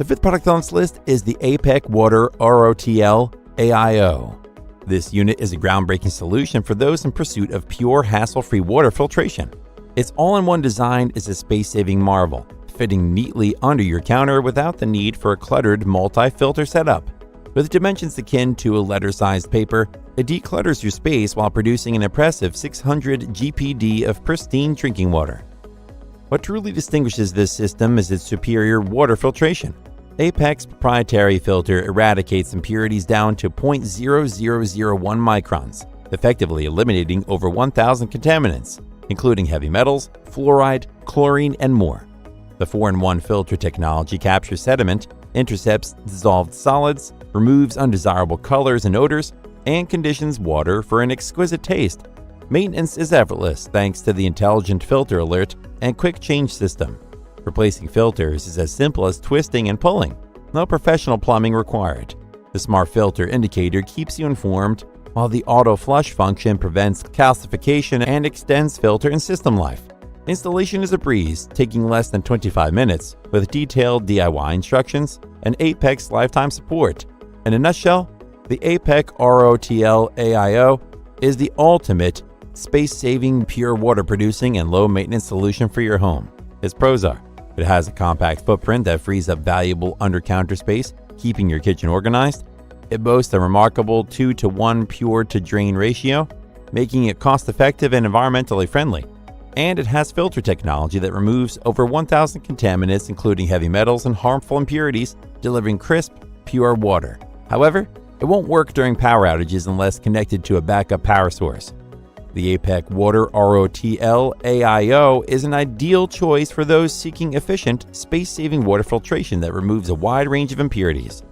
The fifth product on this list is the APEC WATER ROTL AIO. This unit is a groundbreaking solution for those in pursuit of pure, hassle-free water filtration. Its all-in-one design is a space-saving marvel, fitting neatly under your counter without the need for a cluttered multi-filter setup. With dimensions akin to a letter-sized paper, it declutters your space while producing an impressive 600 GPD of pristine drinking water. What truly distinguishes this system is its superior water filtration. APEC's proprietary filter eradicates impurities down to 0.0001 microns, effectively eliminating over 1,000 contaminants, including heavy metals, fluoride, chlorine, and more. The 4-in-1 filter technology captures sediment, intercepts dissolved solids, removes undesirable colors and odors, and conditions water for an exquisite taste. Maintenance is effortless thanks to the intelligent filter alert and quick change system. Replacing filters is as simple as twisting and pulling. No professional plumbing required. The smart filter indicator keeps you informed, while the auto flush function prevents calcification and extends filter and system life. Installation is a breeze, taking less than 25 minutes, with detailed DIY instructions and APEC's lifetime support. In a nutshell, the APEC ROTL AIO is the ultimate space-saving, pure water-producing, and low-maintenance solution for your home. Its pros are: it has a compact footprint that frees up valuable under-counter space, keeping your kitchen organized. It boasts a remarkable 2-to-1 pure-to-drain ratio, making it cost-effective and environmentally friendly. And it has filter technology that removes over 1,000 contaminants, including heavy metals and harmful impurities, delivering crisp, pure water. However, it won't work during power outages unless connected to a backup power source. The APEC WATER ROTL AIO is an ideal choice for those seeking efficient, space-saving water filtration that removes a wide range of impurities.